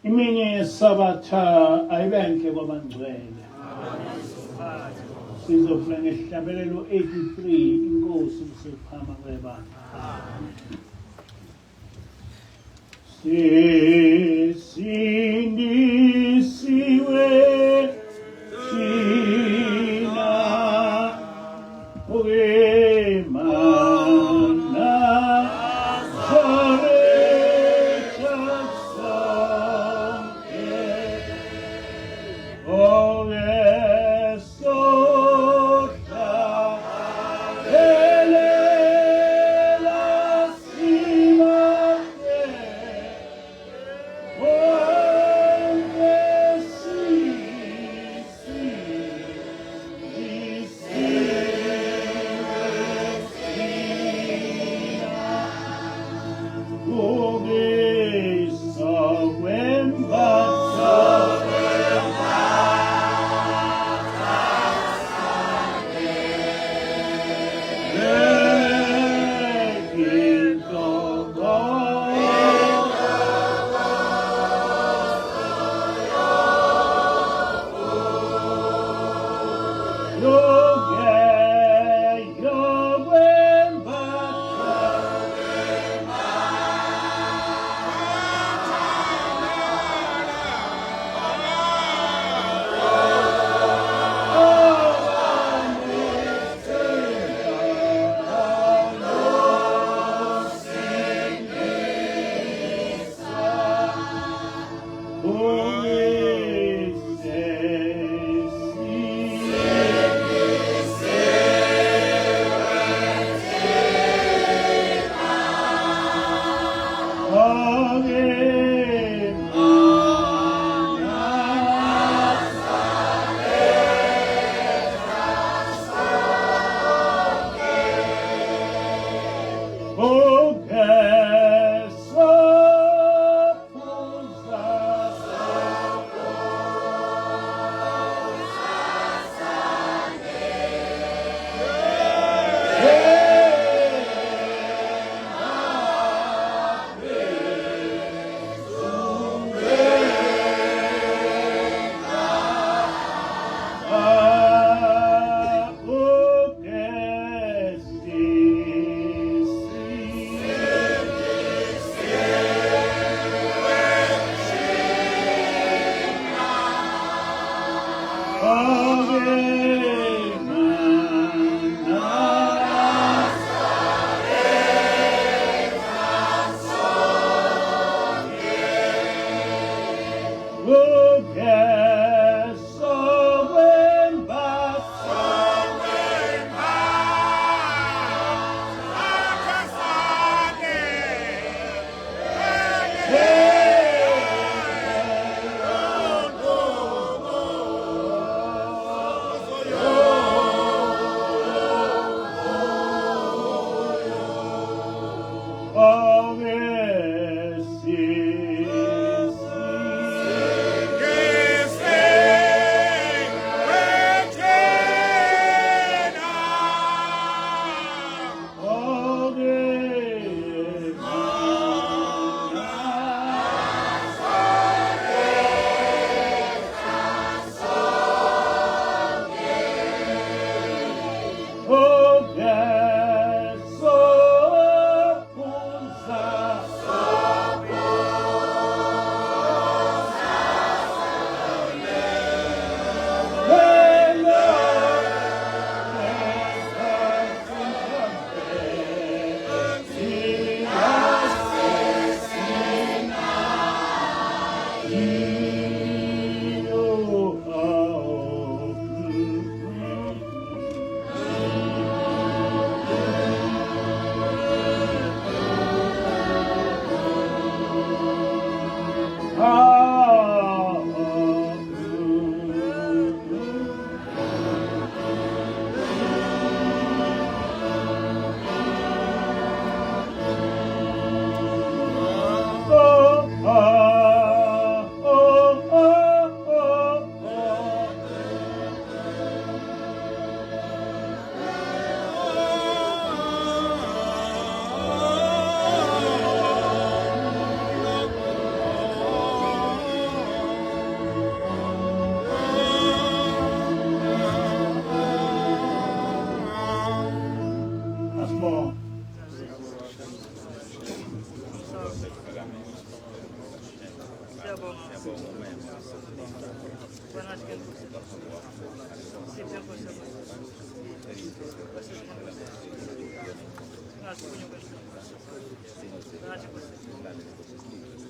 Imini yesabatha ayibenhle kwabangcwele. Sizofuna ngesihlabelelo 83 inkosi kusephama kwebandla. Sindisiwe thina okwemana zaretha sonke owesohla elela simame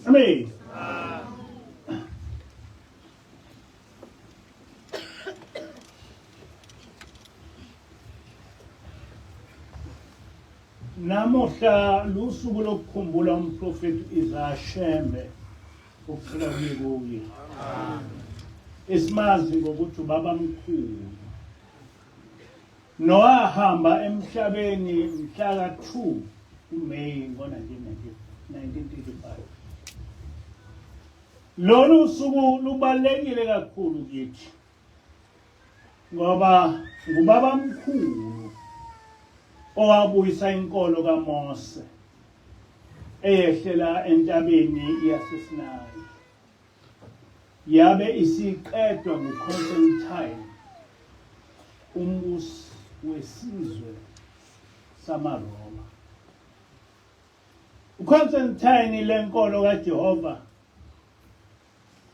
Amen. Namuhla lusuku lokukhumbula umprofeti Isaiah Shembe ukuphila kuye. Esimazi ngokuthi ubaba mkhulu. Nowahamba emhlabeni mhla ka-2 kuMeyi ngo-1935. Lolu suku lubalulekile kakhulu kithi ngoba ngubaba mkhulu owabuyisa inkolo kaMose eyehlela entabeni yaseSinayi yabe isiqedwa nguConstantine umbusi wesizwe samaRoma. uConstantine lenkolo kaJehova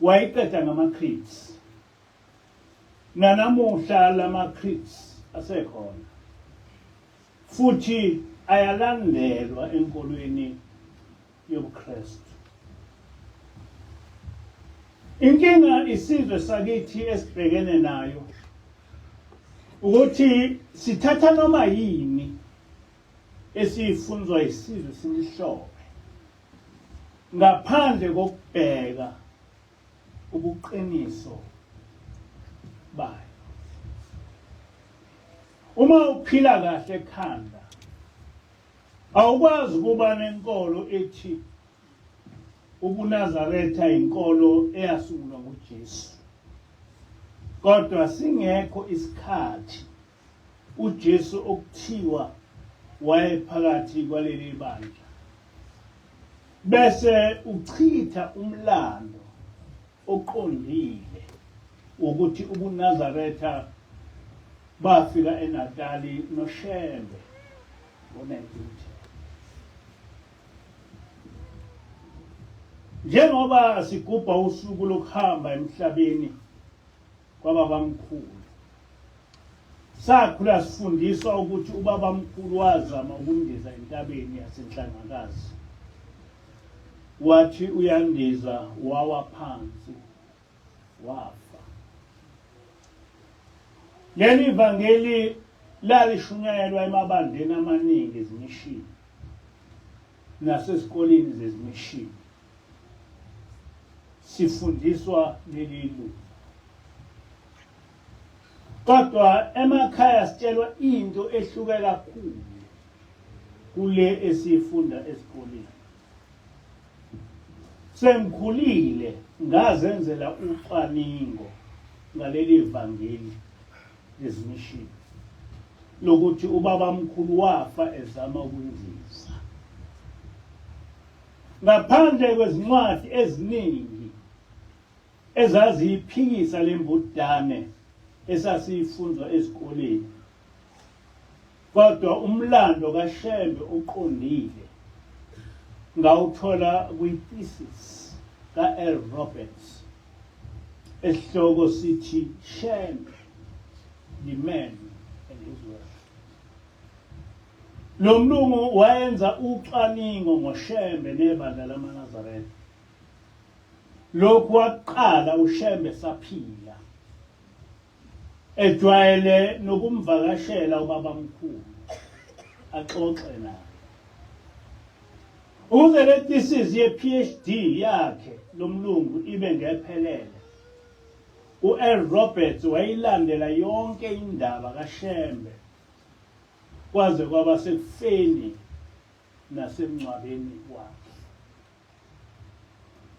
wayiqeda ngamaCretes. Nanamuhla lamaCretes asekhona futhi ayalandelwa enkolweni yobuKristu. Inkinga isizwe sakithi esibhekene nayo ukuthi sithatha noma yini esifunzwa isizwe simhlobe ngaphandle kokubheka ubuqiniso bayo. Uma uphila kahle ekhanda awukwazi ukuba nenkolo ethi ubuNazaretha inkolo eyasungulwa nguJesu. Kodwa singekho isikhathi uJesu okuthiwa wayephakathi kwaleli bandla bese uchitha umlando oqondile ukuthi ubuNazaretha bafika eNatali noShembe ngo-1910. Njengoba sigubha usuku lokuhamba emhlabeni kwababamkhulu, sakhula sifundiswa ukuthi ubabamkhulu wazama ukundiza entabeni yaseNhlangakazi. Wathi uyandiza wawa phansi wafa. Leli vangeli lalishunyayelwa emabandleni amaningi ezimishini nasesikoleni zezimishini. Sifundiswa leli lu. Kodwa emakhaya sitshelwa into ehluke kakhulu kule esifunda esikoleni. Sengikhulile ngazenzela ucwaningo ngaleli vangeli lezimishini lokuthi ubabamkhulu wafa ezama ukundiza. Ngaphandle kwezincwadi eziningi ezaziyiphikisa lembudane esasifunzwa esikoleni, kodwa umlando kaShembe oqondile ngawuthola kwi-thesis ka-L. Roberts esihloko sithi Shembe, the man and his work. Lo mlungu wayenza ucwaningo ngoShembe nebandla lamaNazaretha. Lokhu waqala uShembe saphila, ejwayele nokumvakashela ubabamkhulu axoxe naye. Ukuze le thesis ye-PhD yakhe lo mlungu ibe ngephelele, u-L. Roberts wayilandela yonke indaba kaShembe kwaze kwaba sekufeni nasemncwabeni wakhe.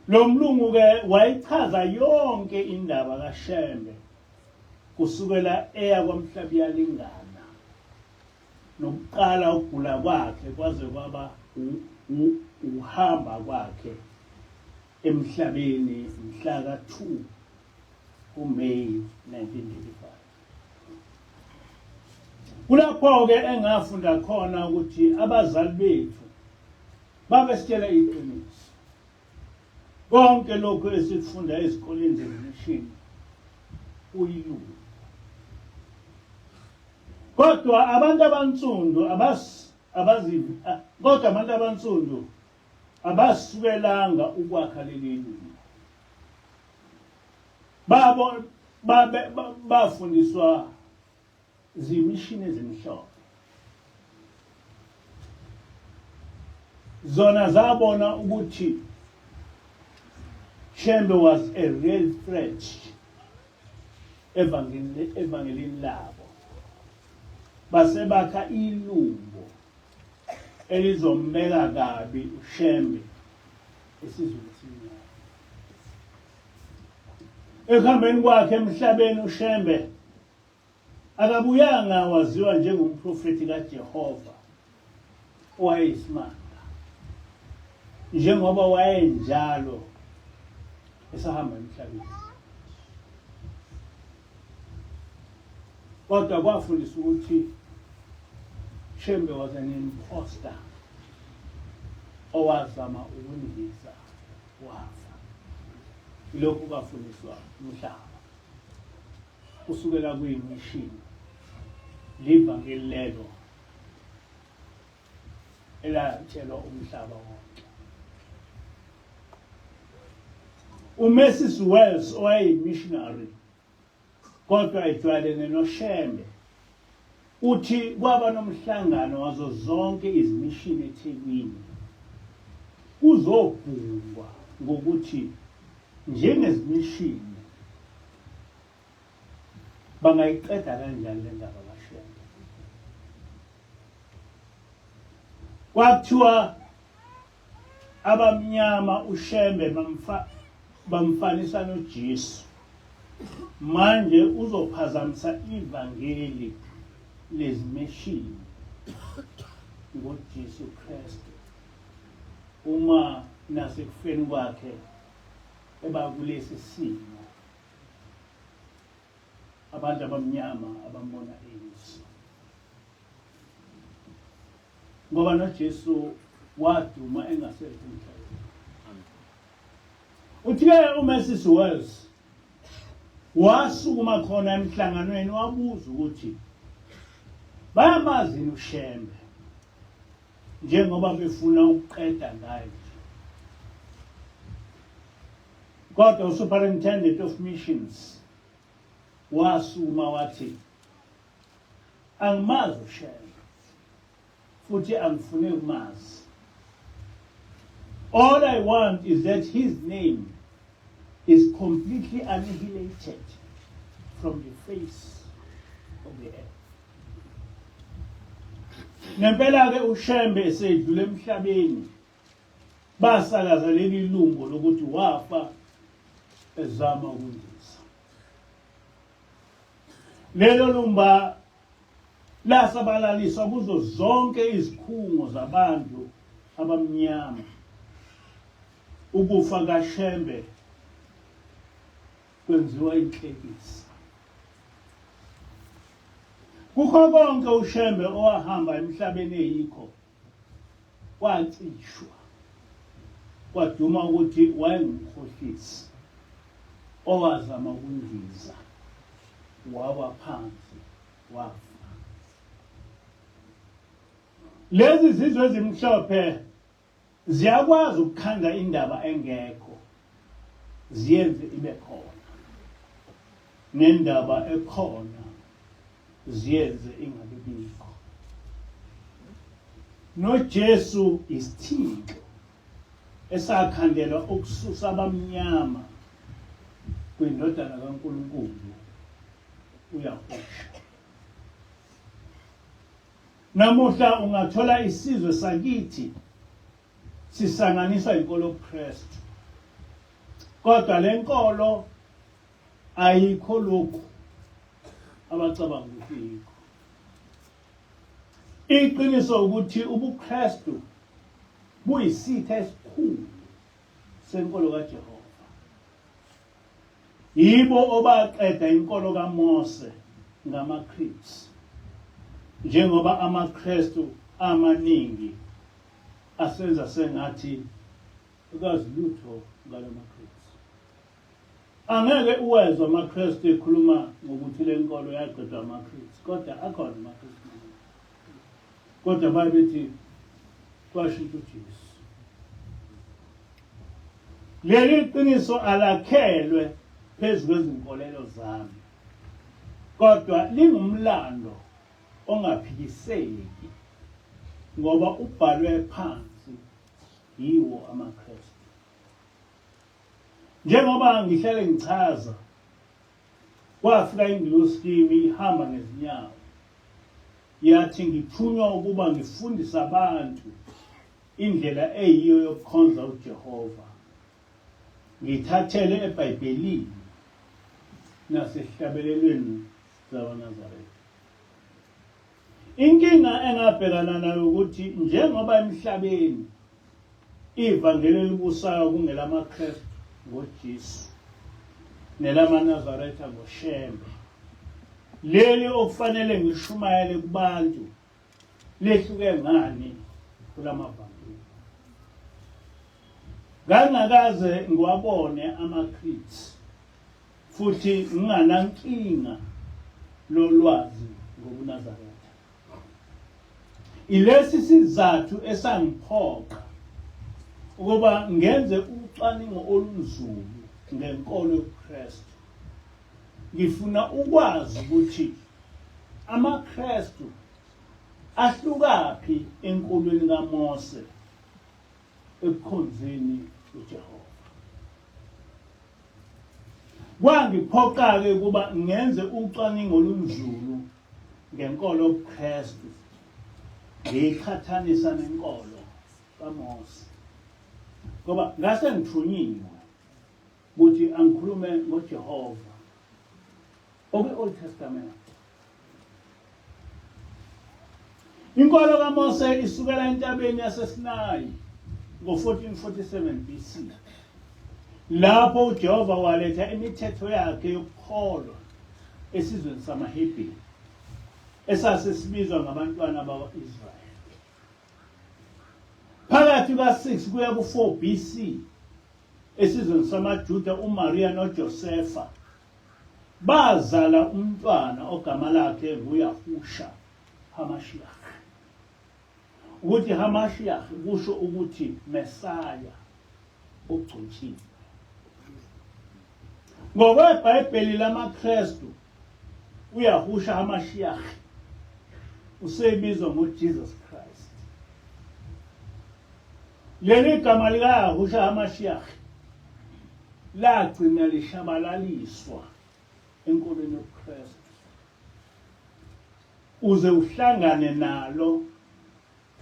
Lo mlungu-ke wayichaza yonke indaba kaShembe kusukela eya kwaMhlabi yalingana nokuqala ukugula kwakhe kwaze kwaba uhamba kwakhe emhlabeni mhla ka-2 kuMeyi 1985. Kulapho-ke engafunda khona ukuthi abazali bethu babesitshela iqiniso. konke lokho esikufunda ezikoleni zemishini uyilungu. Kodwa abantu abansundu kodwa abantu abansundu abasukelanga ukwakha leli lungu. Bafundiswa zimishini ezimhlophe. Zona zabona ukuthi Shembe was a real threat evangelini labo. Base bakha ilungu elizombeka kabi uShembe esizweni semnyama. Ekuhambeni kwakhe emhlabeni uShembe akabuyanga waziwa njengomprofeti kaJehova owayeyisimanga, njengoba wayenjalo esahamba emhlabeni. Kodwa kwafundiswa ukuthi Shembe was an imposter owazama ukundiza wafa. Lokhu kwafundiswa umhlaba kusukela kuyimishini livangeli lelo elatshelwa umhlaba wonke. uMrs Wells owayeyimissionary kodwa ejwayelene noShembe uthi kwaba nomhlangano wazo zonke izimishini eThekwini kuzobhungwa ngokuthi njengezimishini bangayiqeda kanjani le ndaba kaShembe. Kwathiwa abamnyama uShembe bamfanisa noJesu. Manje uzophazamisa ivangeli lezimishini ngoJesu Kristu uma nasekufeni kwakhe ebakulesi simo abantu abamnyama abambona eYesu. Ngoba noJesu waduma engasekho emhlabeni. Uthi-ke uMrs Wells wasukuma khona emhlanganweni wabuza ukuthi bayamazi uShembe njengoba befuna ukuqeda ngaye. Kodwa uSuperintendent of Missions wasukuma wathi angimazi uShembe futhi angifune ukumazi. All I want is that his name is completely annihilated from the face of the earth. Nempela-ke uShembe esedlule emhlabeni basakaza leli lungu lokuthi wafa ezama ukundiza. Lelo lumba lasabalaliswa kuzo zonke izikhungo zabantu abamnyama. Ukufa kaShembe kwenziwa inhlekisa. Kukho konke uShembe owahamba emhlabeni eyikho wacishwa. Kwaduma ukuthi wayengumkhohlisi owazama ukundiza wawa phansi wafa. Lezi zizwe ezimhlophe ziyakwazi ukukhanda indaba engekho ziyenze ibe khona, nendaba ekhona ziyenze ingabe bikho. NoJesu isithixo esakhandelwa ukususa abamnyama kwindodana kaNkulunkulu uyahosha. Namuhla ungathola isizwe sakithi sisanganiswa inkolo Kristu, kodwa lenkolo ayikho lokhu abacabanga ukuthi yikho. Iqiniso ukuthi ubuKristu buyisitha esikhulu senkolo kaJehova. Yibo obaqeda inkolo kaMose ngamaChrists, njengoba amaKristu amaningi asenza sengathi akazilutho ngalamakristu. Angeke uwezwe amaKristu ekhuluma ngokuthi le nkolo yaqedwa amaKristu, kodwa akhona amaKristu. Kodwa babethi kwashintsha uJesu. Leli qiniso alakhelwe phezu kwezinkolelo zami, kodwa lingumlando ongaphikiseki ngoba ubhalwe phansi yiwo amaKristu. Njengoba ngihlale ngichaza, kwafika ingilosi kimi ihamba ngezinyawo, yathi ngithunywa ukuba ngifundise abantu indlela eyiyo yokukhonza uJehova, ngithathele eBhayibhelini nasesihlabelelweni zabaNazaretha. Inkinga engabhekana nayo ukuthi njengoba emhlabeni ivangeli elibusayo kungelamaKristu ngoJesu nelamaNazaretha ngoShembe, leli okufanele ngishumayele kubantu lehluke ngani kulamavangeli. Ngangakaze ngiwabone amaKristu futhi nginganankinga lolwazi ngobuNazaretha. Ilesi sizathu esangiphoqa ukuba ngenze ucwaningo olunzulu ngenkolo yobuKristu. Ngifuna ukwazi ukuthi amaKristu ahlukaphi enkolweni kaMose ekukhonzeni uJehova. Kwangiphoqa-ke ukuba ngenze ucwaningo olunzulu ngenkolo yobuKristu, ngiyiqhathanisa nenkolo kaMose, ngoba ngase ngithunyiwe ukuthi angikhulume ngoJehova okwe-Old Testament. Inkolo kaMose isukela entabeni yaseSinayi ngo-1447 BC, lapho uJehova waletha imithetho yakhe yokukholwa esizweni samaHebheru esasesibizwa ngabantwana bakwa-Israyeli. Phakathi ka-6 kuya ku-4 BC esizweni samaJuda uMaria noJosefa bazala umntwana ogama lakhe nguYahusha HaMashiach. Ukuthi HaMashiach kusho ukuthi Mesaya ogcotshiwe. NgokweBhayibheli lamaKristu, uYahusha HaMashiach usebizwa ngoJesus Christ. Leli gama likaYahusha HaMashiach lagcina lishabalaliswa enkolweni yobuKristu uze uhlangane nalo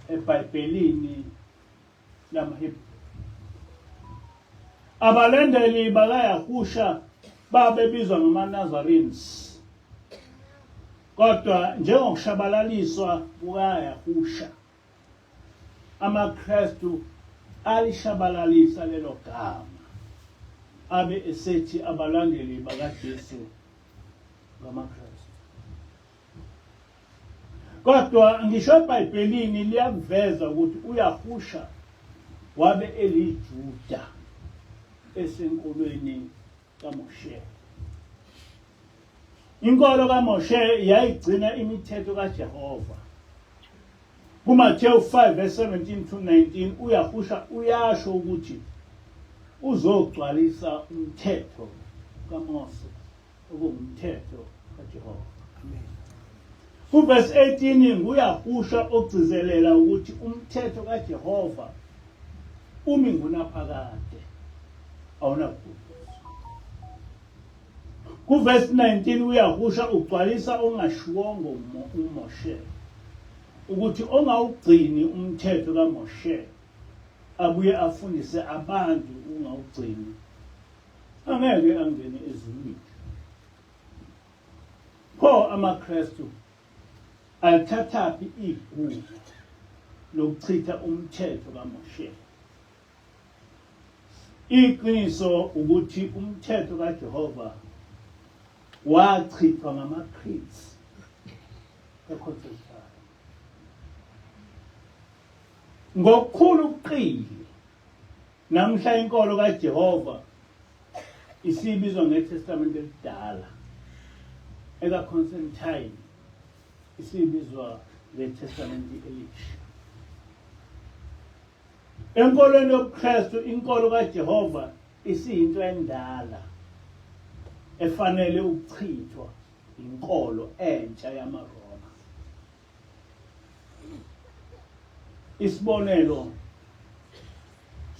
eBhayibhelini lamaHebheru. Abalandeli bakaYahusha babebizwa ngamaNazarenes, kodwa njengokushabalaliswa kukaYahusha, amaKristu alishabalalisa lelo gama, abe esethi abalandeli bakaJesu ngamaKristu. Kodwa ngisho eBhayibhelini liyakuveza ukuthi uYahusha wabe eliJuda esenkolweni kaMoshe. Inkolo kaMoshe yayigcina imithetho kaJehova. KuMathewu 5:17-19 uYahusha uyasho ukuthi uzogcwalisa umthetho kaMose okungumthetho kaJehova. Kuverse 18 nguYahusha ogcizelela ukuthi umthetho kaJehova umi ngunaphakade awunakuguqulwa. Kuverse 19 uYahusha ugcwalisa ongashiwongo uMoshe ukuthi ongawugcini umthetho kaMoshe abuye afundise abantu ungawugcini angeke angene ezulwini. Pho amaKristu alithathaphi igugu lokuchitha umthetho kaMoshe? Iqiniso ukuthi umthetho kaJehova wachithwa ngamaKristu ekhonsesayo. Ngokukhulu uqili Namhla inkolo kaJehova isibizwa ngeTestament elidala. EkaConstantine isibizwa ngeTestament elisha. Enkolweni yobuKristu inkolo kaJehova isiyinto endala efanele ukuchithwa inkolo entsha yamaRoma. Isibonelo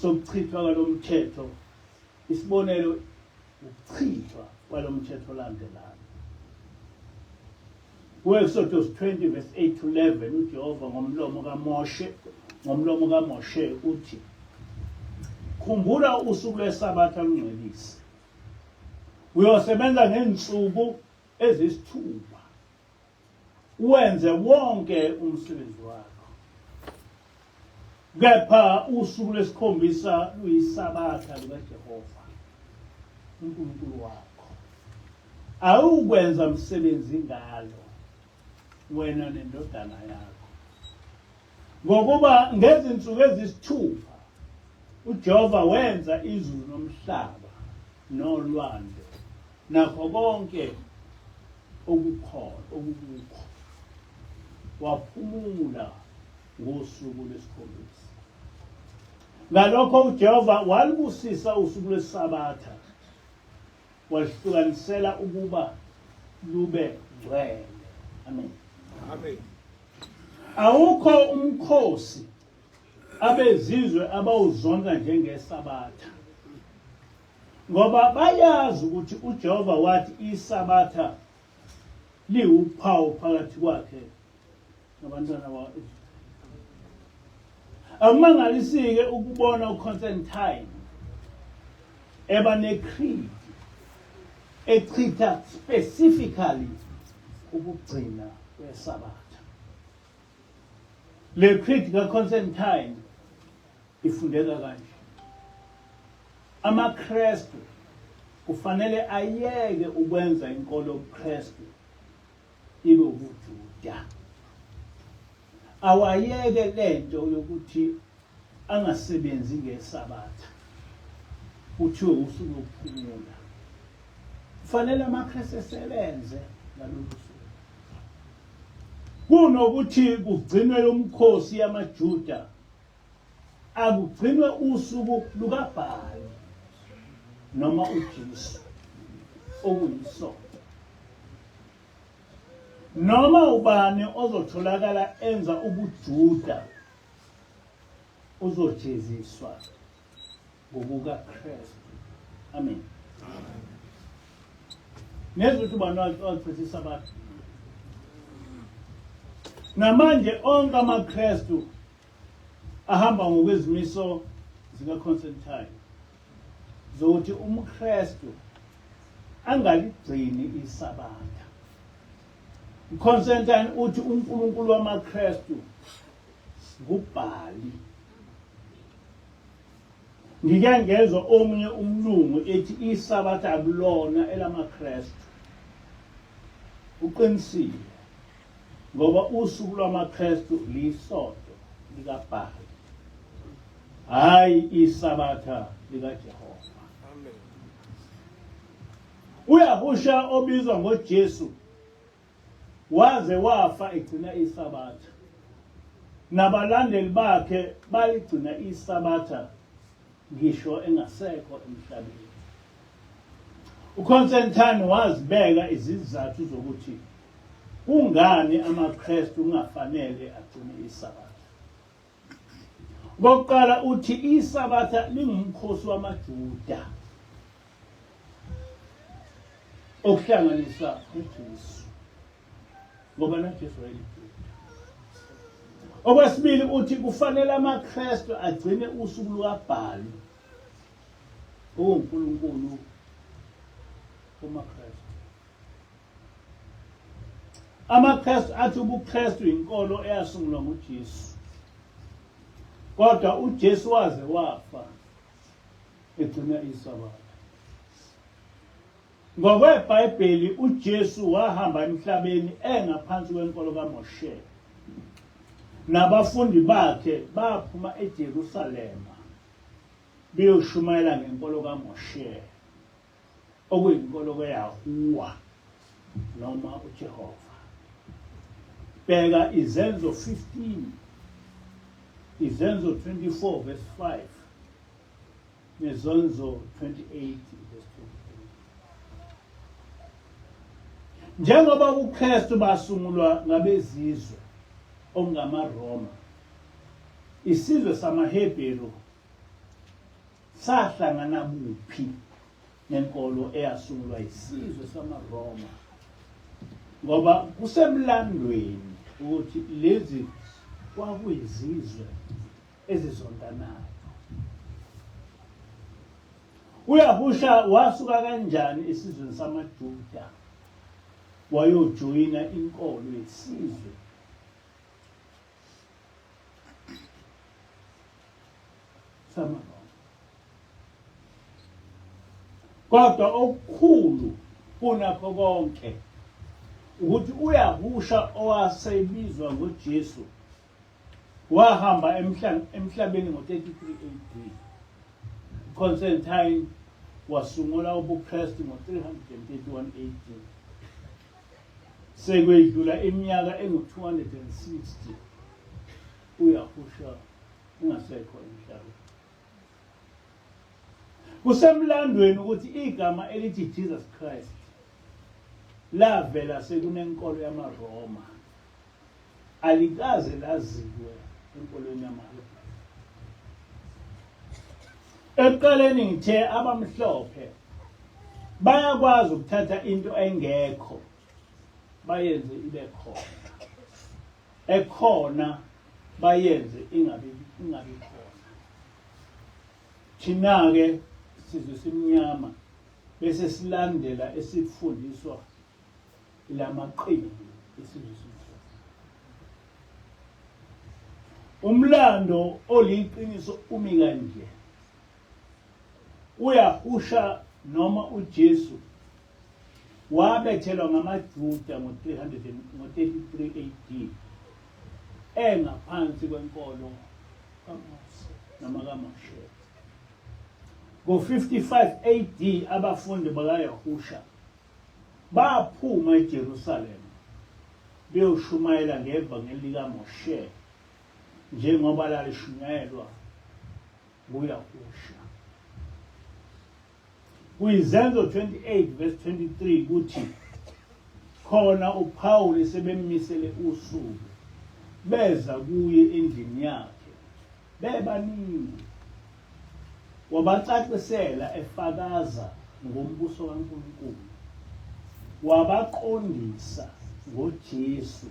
sokuchithwa kwalomthetho, isibonelo ukuchithwa kwalomthetho olandelayo. Exodus 20 verse 8 to 11 uJehova ngomlomo kaMoshe uthi, khumbula usuku lweSabatha lungcwelise. Uyosebenza ngensuku ezisithupha. Wenze wonke umsebenzi wakho. Kepha usuku lwesikhombisa luyiSabatha likaJehova uNkulunkulu wakho. Awukwenza umsebenzi ngalo wena nendodana yakho. Ngokuba ngezinsuku ezisithupha uJehova wenza izulu nomhlaba nolwandle nakho konke okukho. Waphumula ngosuku lwesikhombisa. Ngalokho uJehova walibusisa usuku lweSabatha, walihlukanisela ukuba lube ngcwele. Amen. Amen. Awukho umkhosi abezizwe abawuzonda njengeSabatha, ngoba bayazi ukuthi uJehova wathi iSabatha liwuphawu phakathi kwakhe nabantwana bakhe. Akumangalisike ukubona uConstantine eba necreed echitha specifically ukugcina kweSabatha. Le creed kaConstantine ifundeka kanje: amaKristu kufanele ayeke ukwenza inkolo yobuKristu ibe ubuJuda. Awayeke lento yokuthi angasebenzi ngeSabatha kuthiwe usuku lokuphumula. Kufanele amaKristu esebenze ngalolu suku. Kunokuthi kugcinwe umkhosi yamaJuda, akugcinwe usuku lukaBhali noma uJesu okuyisonto. Noma ubani ozotholakala enza ubuJuda uzojeziswa ngokukaKristu. Amen. Nezuthi ubani wachitha iSabatha. Namanje onke amaKristu ahamba ngokwezimiso zikaConstantine zokuthi umKristu angaligcini iSabatha. uConstantine uthi uNkulunkulu wamaKristu nguBhali. Ngike ngezwe omunye umlungu ethi iSabatha akulona elamaKristu. Uqinisile, ngoba usuku lwamaKristu lisonto likaBhali, hayi iSabatha likaJehova. Amen. Uyahusha obizwa ngoJesu waze wafa egcina iSabatha. Nabalandeli bakhe baligcina iSabatha ngisho engasekho emhlabeni. uConstantine wazibeka izizathu zokuthi kungani amaKristu kungafanele agcine iSabatha. Ngokuqala uthi iSabatha lingumkhosi wamaJuda okuhlanganisa uJesu, ngoba naJesu wayeyiJuda. Okwesibili uthi kufanele amaKristu agcine usuku lukaBhali oNkulunkulu kumaKristu. AmaKristu athi ubuKristu inkolo eyasungulwa nguJesu, kodwa uJesu waze wafa egcina iSabatha. NgokweBhayibheli uJesu wahamba emhlabeni engaphansi kwenkolo kaMoshe, nabafundi bakhe baphuma eJerusalema beyoshumayela ngenkolo kaMoshe okuyinkolo kaYahuwa noma uJehova. Bheka Izenzo 15, Izenzo 24 verse 5 neZonzo 28 verse 23. Njengoba uKristu basungulwa ngabezizwe okungamaRoma, isizwe samaHebheru sahlangana kuphi nenkolo eyasungulwa isizwe samaRoma? Ngoba kusemlandweni ukuthi lezi kwakuyizizwe ezizondanayo. uYahusha wasuka kanjani esizweni samaJuda wayojoyina inkolo yesizwe samaRoma? Kodwa okukhulu kunakho konke ukuthi uYahusha owasebizwa ngoJesu wahamba emhlabeni ngo-33 AD. Constantine wasungula ubuKristu ngo-331 AD. Sekwedlula iminyaka engu-260 uYahusha ungasekho emhlabeni. Kusemlandweni ukuthi igama elithi Jesus Christ lavela sekunenkolo yamaRoma, alikaze laziwe enkolweni yamaHebheru. Ekuqaleni ngithe abamhlophe bayakwazi ukuthatha into engekho bayenze ibe khona, ekhona bayenze ingabi khona. Thina-ke sizwe simnyama bese silandela esifundiswa lamaqembu esizwe simhlophe. Umlando oliqiniso umi kanje: uYahusha noma uJesu wabethelwa ngamaJuda ngo-33 AD engaphansi kwenkolo kaMose noma kaMoshe. Ngo-55 AD abafundi bakaYahusha baphuma eJerusalem beyoshumayela ngevangeli likaMoshe njengoba lalishunyayelwa nguYahusha. Kwizenzo 28 verse 23 kuthi khona uPawuli sebemisele usuku beza kuye endlini yakhe bebaningi, wabacacisela efakaza ngombuso kaNkulunkulu, wabaqondisa ngoJesu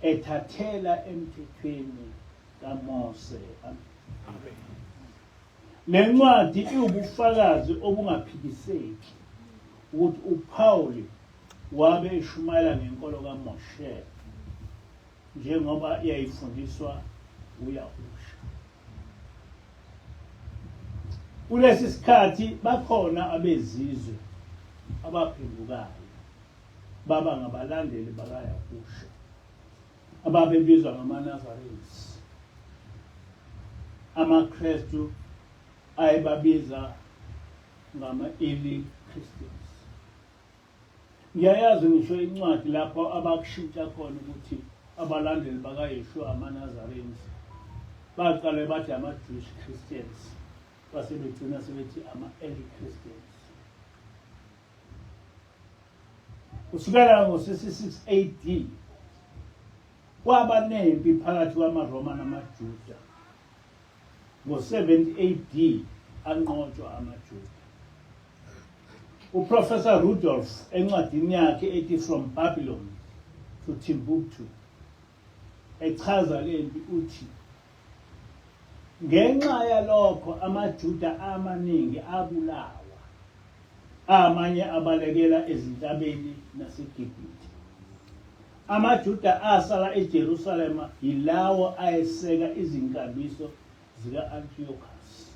ethathela emthethweni kaMose. Le ncwadi iwubufakazi obungaphikiseki ukuthi uPawuli wabe eshumayela ngenkolo kaMoshe njengoba yayifundiswa nguYahusha. Kulesi sikhathi bakhona abezizwe abaphendukayo baba ngabalandeli bakaYahusha ababebizwa ngamaNazarenes. AmaKristu ayebabiza ngama-early Christians. Ngiyayazi ngisho incwadi lapho abakushintsha khona ukuthi abalandeli bakaYeshua amaNazarenes baqale bathi ama-Jewish Christians, base begcina sebethi ama-early Christians. Kusukela ngo-66 AD kwaba nempi phakathi kwamaRoma namaJuda. Ngo-70 AD anqotshwa amaJuda. Uprofessor Rudolph encwadini yakhe ethi From Babylon to Timbuktu echaza le mpi uthi ngenxa yalokho amaJuda amaningi abulawa, amanye abalekela ezintabeni naseGibhithe. AmaJuda asala eJerusalema yilawo ayeseka izinkambiso zika-Antiochus.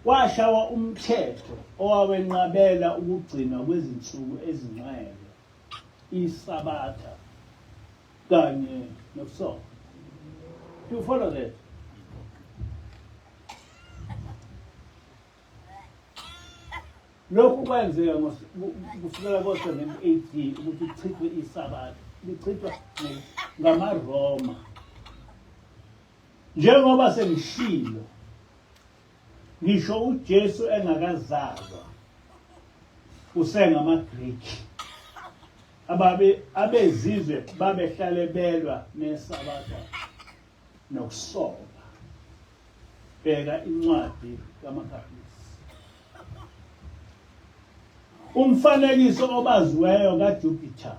Washawa umthetho owawenqabela ukugcinwa kwezinsuku ezingcwele, iSabatha kanye nokusokwa. Do you follow that? lokhu kwenzeka kusukela ngo-7 AD ukuthi kuchithwe isabatha lichithwa ngamaRoma. Njengoba sengishilo ngisho uJesu engakazalwa usengamaGreki abezizwe babehlale belwa nesabatha nokusoka. Bheka incwadi kaMakhabisi. Umfanekiso obaziweyo kaJupiter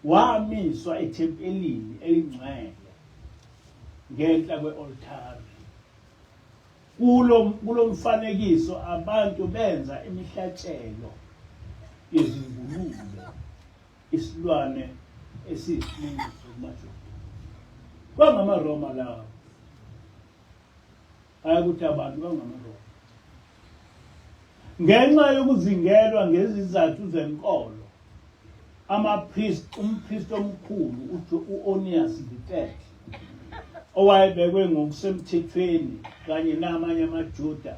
wamiswa ethempelini elingcwele ngenhla kwe-altare. Kulo mfanekiso abantu benza imihlatshelo yezimvumulo, isilwane esiyisinengiso kumaJuda. KwangamaRoma lawo, hayi ukuthi abantu kwangamaRoma. Ngenxa yokuzingelwa ngezizathu zenkolo, umpriest omkhulu u-Onias III owayebekwe ngokusemthethweni kanye namanye amaJuda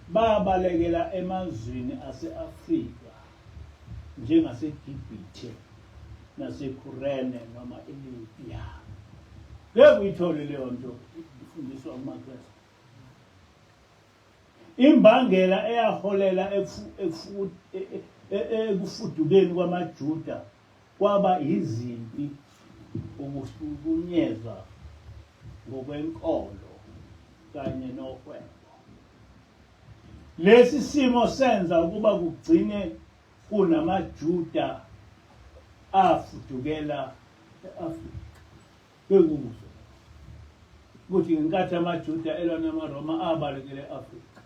babalekela emazweni ase-Afrika njengaseGibhithe naseKurene noma eLibya. Ngeke uyithole leyo nto ifundiswa kumaKrestu. Imbangela eyaholela ekufudukeni kwamaJuda kwaba izimpi, ukuhlukunyezwa ngokwenkolo kanye nohwebo. Lesi simo senza ukuba kugcine kunamaJuda afudukela e-Afrika. Bekuzwa ukuthi ngenkathi amaJuda elwa namaRoma abalekele e-Afrika.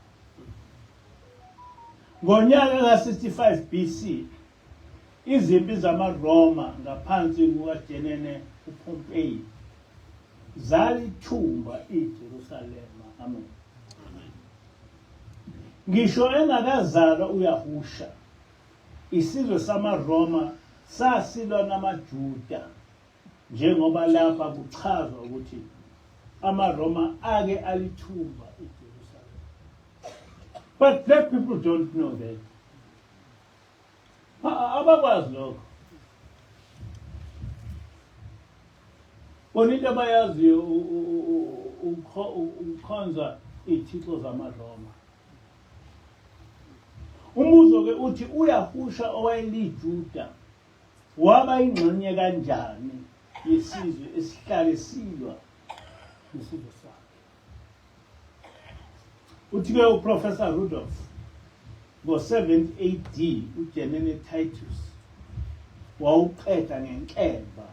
Ngonyaka ka-65 BC, izimpi zamaRoma ngaphansi kukaJenene uPompey zalithumba iJerusalema. Amen. Ngisho engakazalwa uYahusha, isizwe samaRoma sasilwa namaJuda, njengoba lapha kuchazwa ukuthi amaRoma ake alithumba iJerusalema. But black people don't know that. Abakwazi lokho. Bona into abayaziyo ukhonza iy'thixo zamaRoma. Umbuzo-ke uthi uYahusha owayeliJuda waba ingxenye kanjani yesizwe esihlale silwa nesizwe sakhe. Uthi-ke uProfessor Rudolph ngo-7 AD uJenene Titus wawuqeda ngenkemba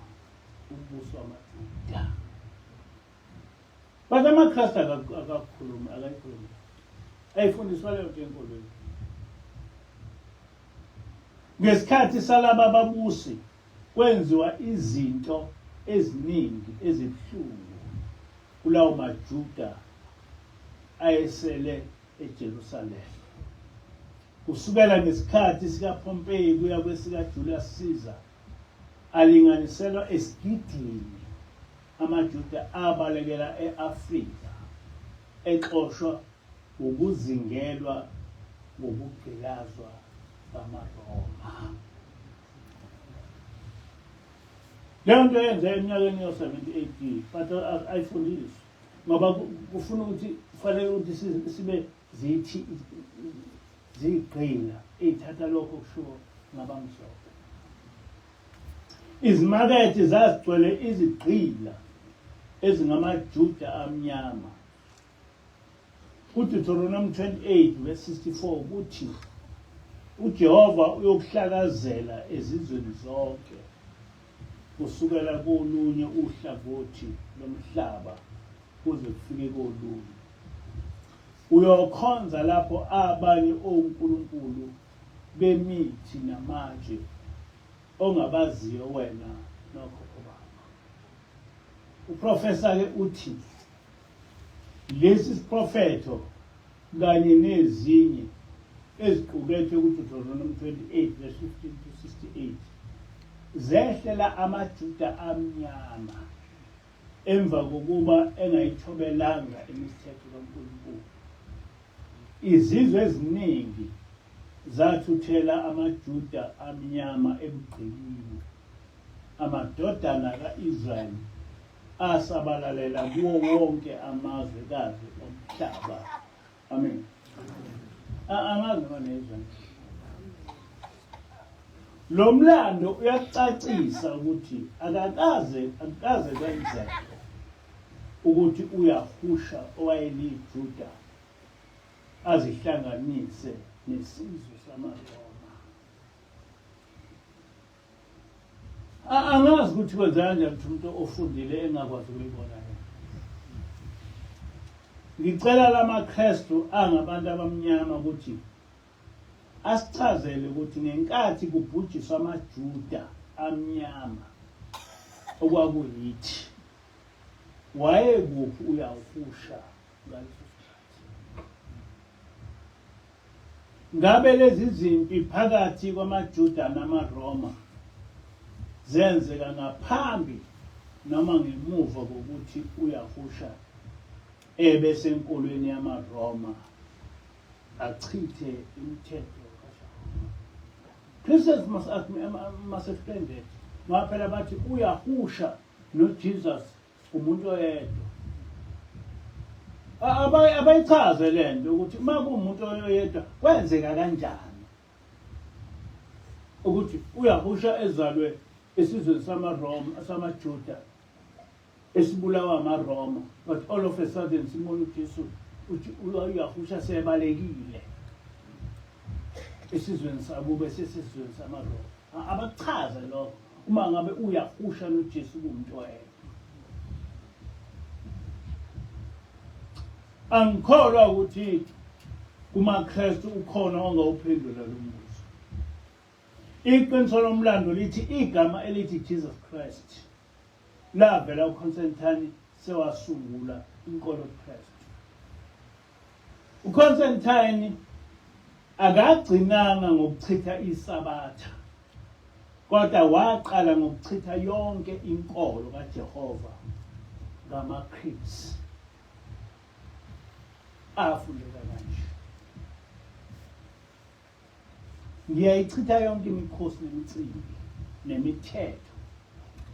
umbuso wamaJuda. But amaKrestu akayikhulumi. Ayifundiswa leyo nto enkolweni. Ngesikhathi salaba babusi kwenziwa izinto eziningi ezibuhlungu kulawo maJuda ayesele eJerusalema. Kusukela ngesikhathi sikaPompey kuya kwesikaJulius Caesar alinganiselwa esigidini amaJuda abalekela e-Afrika exoshwa ukuzingelwa ngokugqilazwa bamaRoma. Leyo nto yenze eminyakeni yo-70 AD, but ayifundiswa ngoba kufuna ukuthi kufanele ukuthi sibe zithi zigqila ey'thatha lokho kushiwo ngabamhlophe. Izimakethe zazigcwele izigqila ezingamaJuda amnyama. kuDeuteronomy 28 verse 64 kuthi uJehova uyokuhlakazela ezizweni zonke kusukela kolunye uhlangothi lomhlaba kuze kufike kolunye. Uyokhonza lapho abanye onkulunkulu bemithi namatshe ongabaziyo wena nokhokho bakho. Uprofessor ke uthi lesi siprofetho kanye nezinye eziqukethwe kuDeuteronomy 28 verse 15 to 68 zehlela amaJuda amnyama emva kokuba engayithobelanga imithetho kaNkulunkulu. Izizwe eziningi zathuthela amaJuda amnyama emgqikini. Amadodana ka-Israyeli asabalalela kuwo wonke amazwekazi omhlaba. Amen. Angazi nganezwe. Lo mlando uyacacisa ukuthi akakaze kwenzeka ukuthi uyahusha owayeliJuda azihlanganise nesizwe samaRoma. Angazi ukuthi kwenzeka kanjani umuntu ofundile engakwazi ukuyibona. Ngicela lamaKristu angabantu abamnyama ukuthi asichazele ukuthi ngenkathi kubhujiswa amaJuda amnyama okwakuyithi wayekuphi uyawuhusha ngaleso sikhathi. Ngabe lezi zimpi phakathi kwamaJuda namaRoma zenzeka ngaphambi noma ngemuva kokuthi uyahusha ebese enkolweni yamaRoma achithe imithetho? Christians must explain that. Ngaphela bathi uyahusha noJesus umuntu oyedwa. Abayichaze lento ukuthi uma kuumuntu oyedwa kwenzeka kanjani ukuthi uyahusha ezalwe esizweni samaRoma samaJuda esibulawa amaRoma, but all of a sudden simona uJesu uthi uyahusha sebalekile esizweni sakube sesizweni samaRoma. Abachaze lokho uma ngabe uyahusha noJesu kuumuntu oyedwa. Angikholwa ukuthi kumaKristu ukhona ongawuphendula lo mbuzo. Iqiniso lomlando lithi igama elithi Jesus Christ lavela uConstantine sewasungula inkolo Kristu. uConstantine akagcinanga ngokuchitha isabatha, kodwa waqala ngokuchitha yonke inkolo kaJehova ngamaCreeds. Afundeka kanje. Ngiyayichitha yonke imikhosi nemicimbi nemithetho,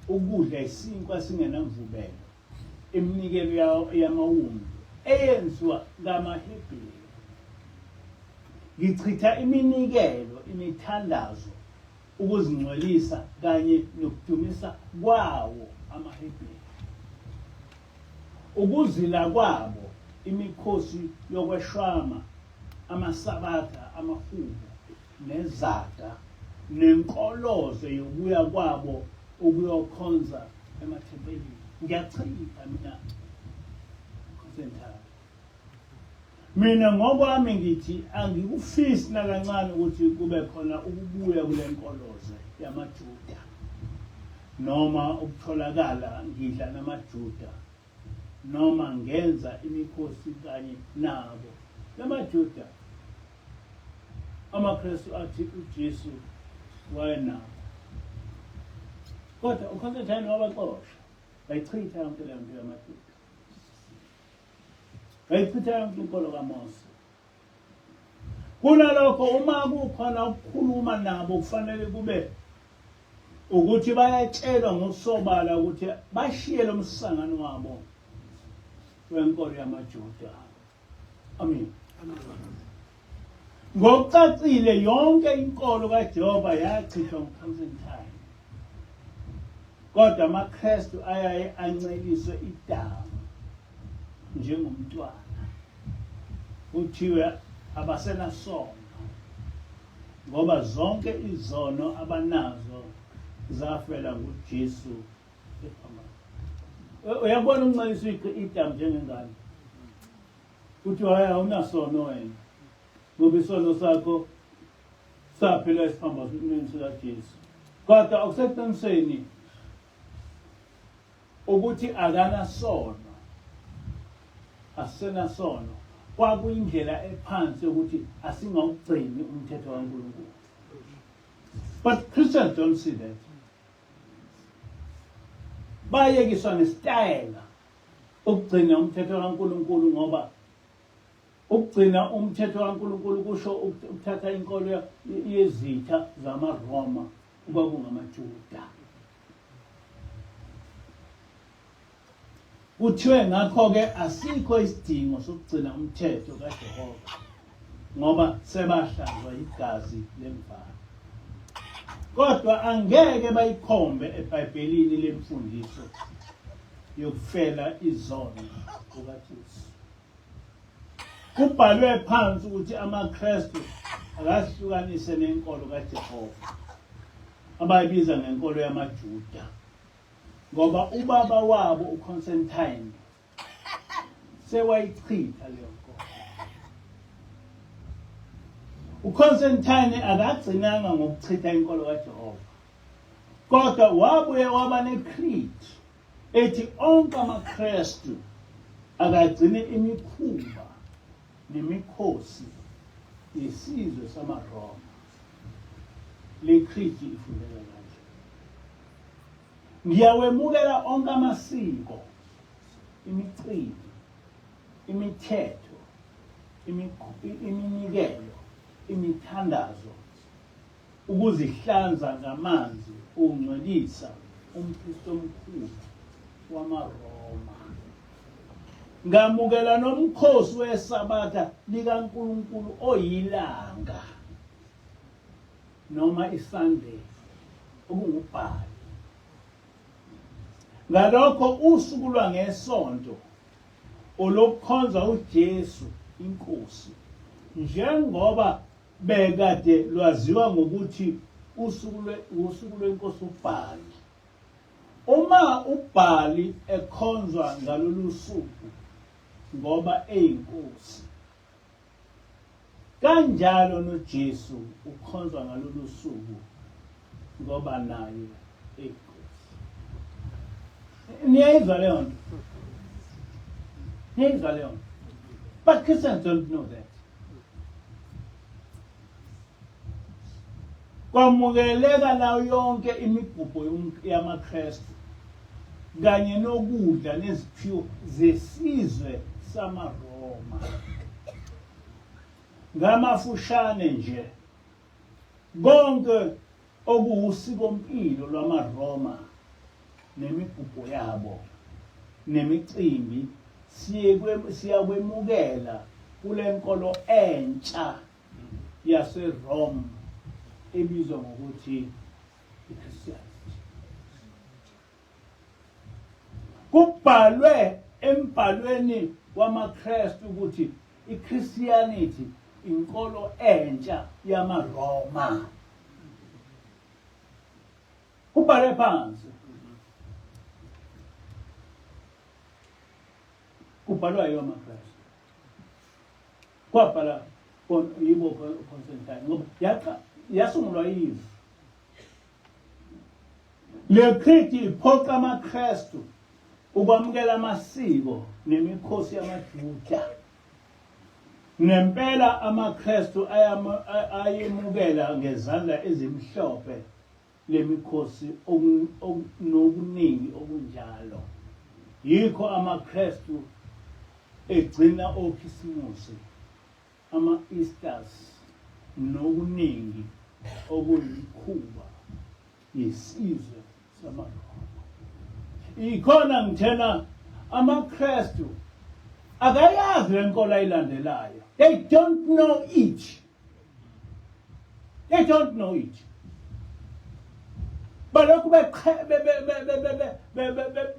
ukudla isinkwa singenamvubelo, iminikelo yamawundlu eyenziwa ngamaHebheru. Ngichitha iminikelo, imithandazo, ukuzingcwelisa kanye nokudumisa kwawo amaHebheru. Ukuzila kwabo, imikhosi yokweshwama, amasabatha, amahubo, nezaga, nenkolozo yokuya kwabo ukuyokhonza emathempelini. Ngiyachitha mina ngokwami ngithi angikufisi nakancane ukuthi kube khona ukubuya kule nkolozo yamaJuda noma ukutholakala ngidla namaJuda noma ngenza imikhosi kanye nabo. LamaJuda amaKristu athi uJesu wayenabo, kodwa uConstantine wabaxosha, bayichitha yonke le nto yamaJuda, bayichitha yonke inkolo kaMose. Kunalokho uma kukhona ukukhuluma nabo kufanele kube ukuthi bayatshelwa ngokusobala ukuthi bashiye lo msangano wabo wenkolo yamaJuda. Amen. Ngokucacile yonke inkolo kaJehova yachithwa nguConstantine, kodwa amaKristu ayaye anceliswe idama njengomntwana, kuthiwe abasenasono ngoba zonke izono abanazo zafela nguJesu ephambana. Uyabona unceliswa idama njengengane, uthi awunasono wena ngoba isono sakho saphela esiphambanweni sikaJesu. Kodwa akuseqinisweni ukuthi akanasono, asenasono, kwakuyindlela ephansi ukuthi asingawugcini umthetho kaNkulunkulu. But Christians don't see that. Bayekiswa ngesitayela ukugcina umthetho kaNkulunkulu ngoba ukugcina umthetho kaNkulunkulu kusho ukuthatha inkolo yezitha zamaRoma okwakungamaJuda. Kuthiwe ngakho-ke asikho isidingo sokugcina umthetho kaJehova ngoba sebahlanzwa igazi lemvalo. Kodwa angeke bayikhombe eBhayibhelini lemfundiso yokufela izono kukaJesu. Kubhalwe phansi ukuthi amaKristu akahlukanise nenkolo kaJehova abayibiza ngenkolo yamaJuda, ngoba ubaba wabo uConstantine sewayichitha leyo nkolo. uConstantine akagcinanga ngokuchitha inkolo kaJehova, kodwa wabuye waba necreed ethi onke amaKristu akagcine imikhuba nemikhosi yesizwe samaRoma. Le creed ifundeka kanje: ngiyawemukela onke amasiko, imicimbi, imithetho, iminikelo, imithandazo, ukuzihlanza ngamanzi, ukungcwelisa umpristi omkhulu wamaRoma. Ngamukela nomkhosi wesabatha likaNkulunkulu oyilanga noma iSunday okungubhali. Ngalokho usuku lwangesonto olokukhonza uJesu inkosi, njengoba bekade lwaziwa ngokuthi usuku lwenkosi uBhali. Uma uBhali ekhonzwa ngalolu suku ngoba eyinkosi, kanjalo noJesu ukhonzwa ngalolu suku ngoba naye eyinkosi. Niyayizwa leyo nto? Niyayizwa leyo nto? But Christians don't know that. Kwamukeleka nayo yonke imigubho yamaKristu kanye nokudla neziphiwo zesizwe samaRoma. Ngamafushane nje, konke okuwusikompilo lwamaRoma nemigubho yabo nemicimbi siyakwemukela kule nkolo entsha yaseRome ebizwa ngokuthi iChristianity. Kubhalwe embhalweni wamaKristu ukuthi iChristianity inkolo entsha yamaRoma. Kubhalwe phansi. Kubhalwa yamaKristu. Kwabhala yibo Constantine ngoba yasungulwa yize. Le creed iphoqa amaKristu ukwamukela amasiko nemikhosi yamaJuda. Nempela amaKristu ayemukela ngezandla ezimhlophe lemikhosi nokuningi okunjalo. Yikho amaKristu egcina okhisimusi, ama-Easters nokuningi okuyikhuba yesizwe samaRoma. Ikhona ngithena amaKristu akayazi lenkolo ayilandelayo. They don't know it. They don't know it. Balokhu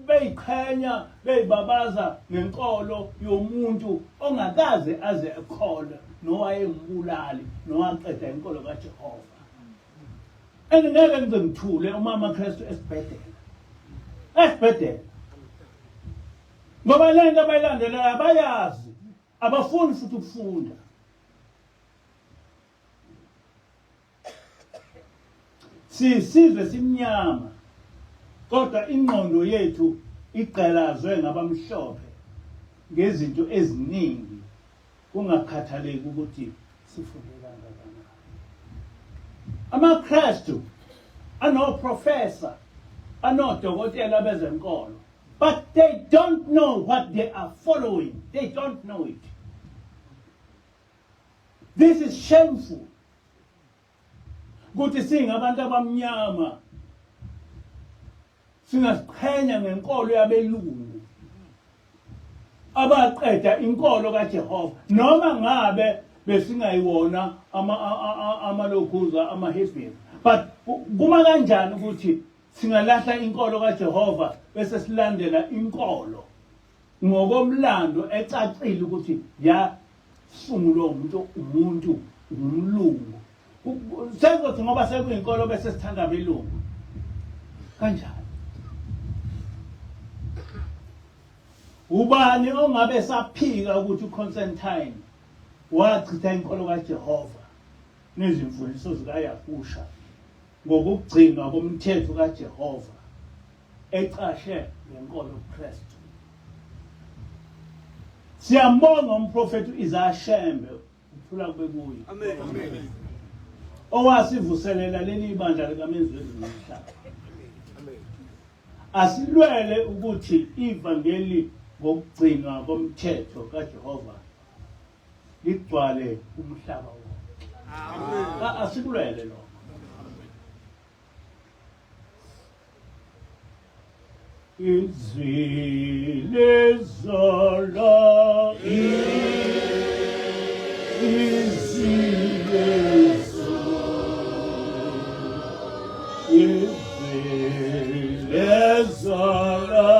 beyiqhenya beyibabaza ngenkolo yomuntu ongakaze aze ekholwe nowayengibulali nowaqeda inkolo kaJehova. Ngeke ngize ngithule uma amaKristu esibhedlela. Esibhedlela. Ngoba le nto abayilandelayo abayazi, abafuni futhi ukufunda. Sisizwe simnyama, kodwa ingqondo yethu igqelazwe ngabamhlophe ngezinto eziningi, kungakhathaleki ukuthi sifunde kangakanani. AmaKristu anoprofessor, anodokotela bezenkolo, but they don't know what they are following. They don't know it. This is shameful. Ukuthi singabantu abamnyama singaziqhenya ngenkolo yabelungu abaqeda inkolo kaJehova noma ngabe besingayiwona amalokhuza amaHebrew. But kuma kanjani ukuthi singalahla inkolo kaJehova bese silandela inkolo ngokomlando ecacile ukuthi yasungulwa umuntu umlungu. Sengothi ngoba sekuyinkolo bese sithanda abelungu kanjani? Ubani ongabe saphika ukuthi uConstantine wachitha inkolo kaJehova nezimfundiso zikaYahusha ngokugcinwa komthetho kaJehova ecashe ngenkolo kaKristu. Siyambonga umprofeti uIsaiah Shembe uthula kube kuye. Amen. Owasivuselela leli ibandla likaMenzweni nomhlaba. Asilwele ukuthi ivangeli ngokugcinwa komthetho kaJehova ligcwale umhlaba wonke. Amen. Asikulwele lokho. Izwile zola izwile zola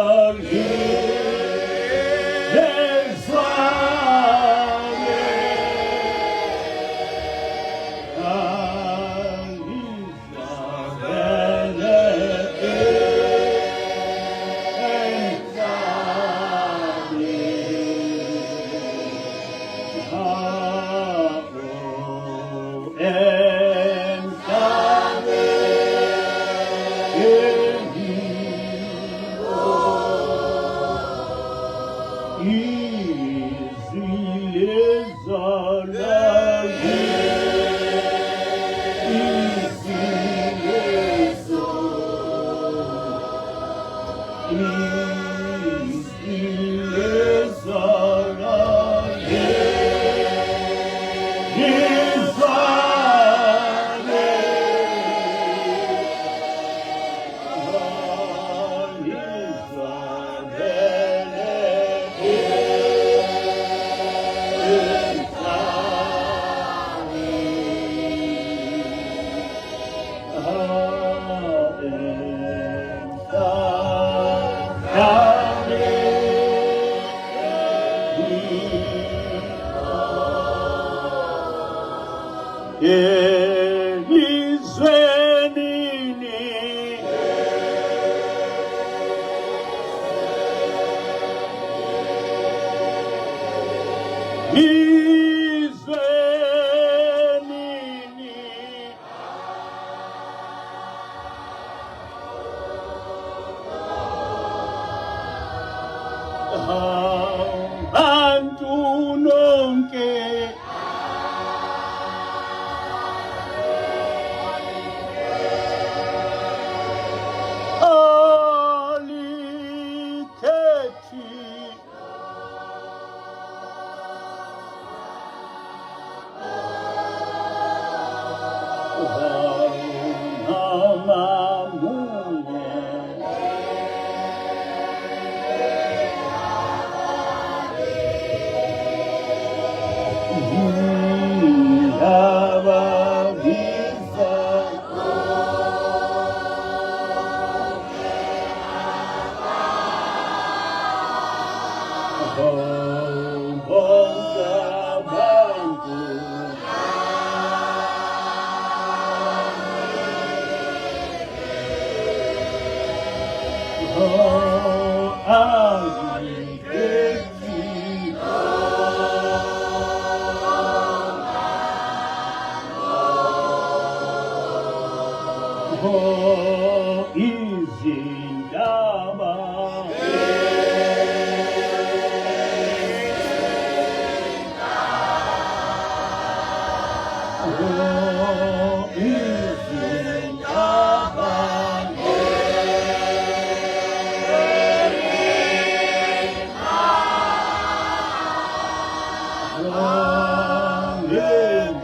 Amen.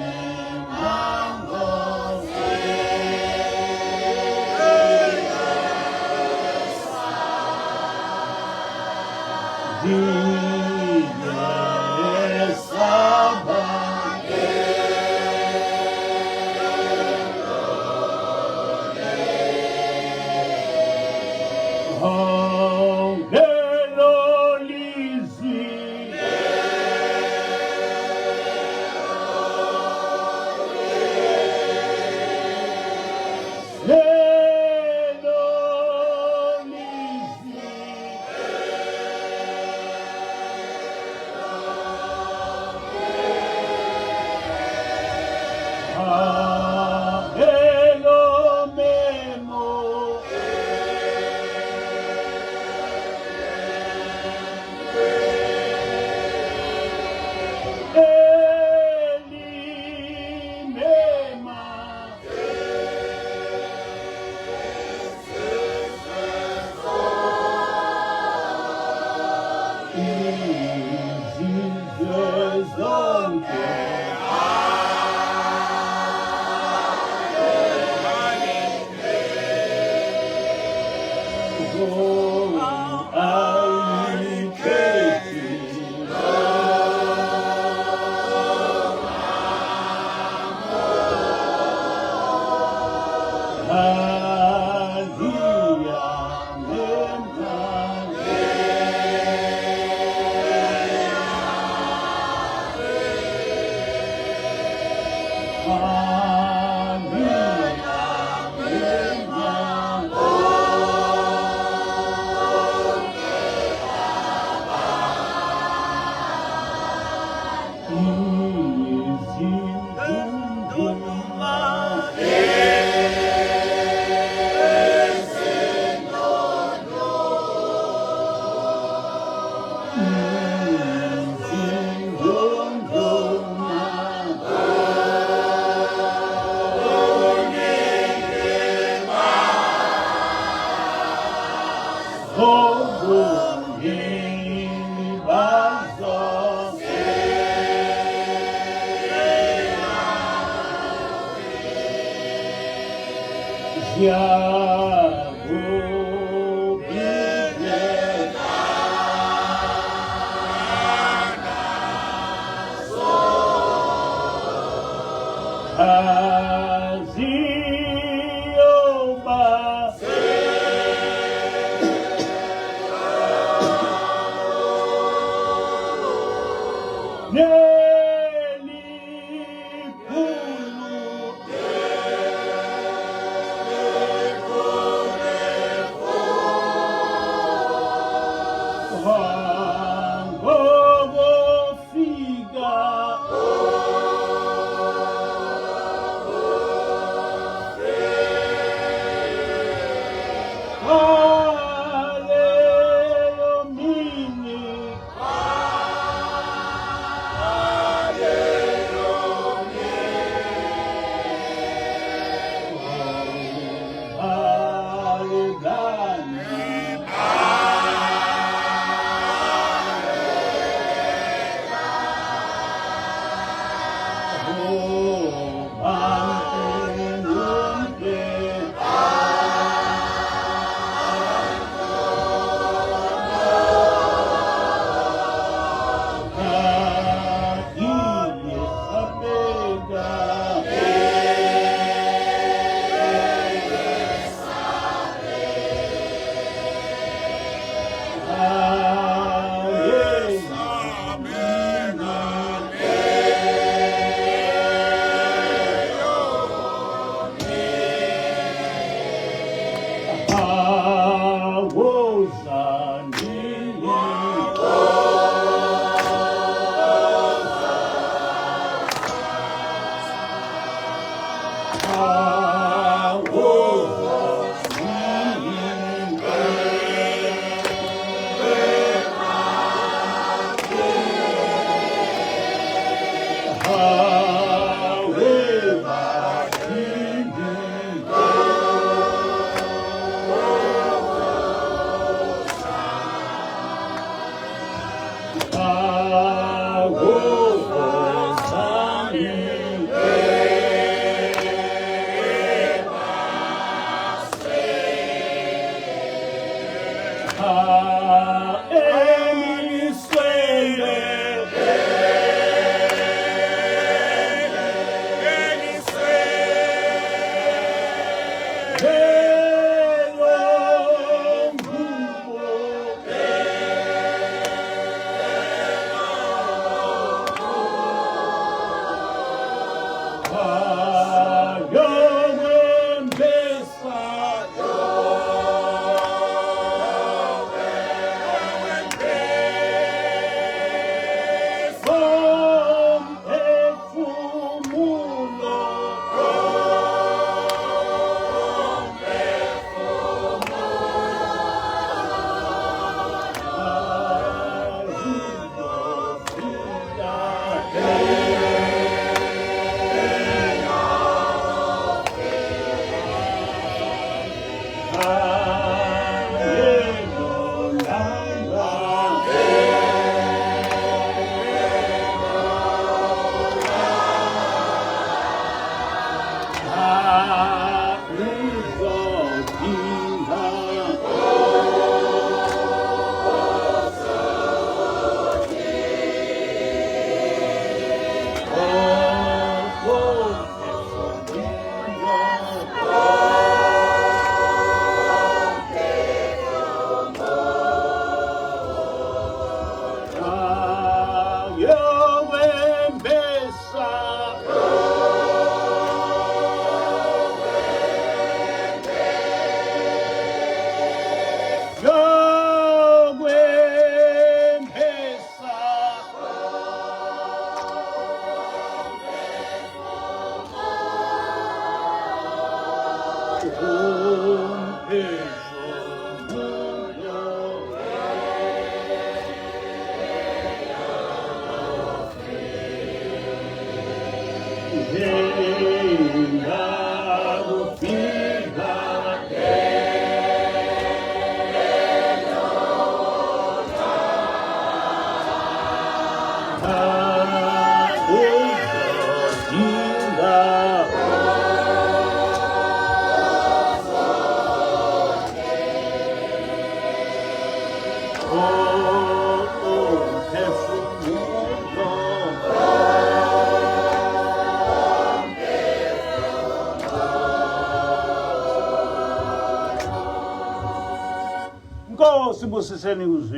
Nkosi busiseni uzwini.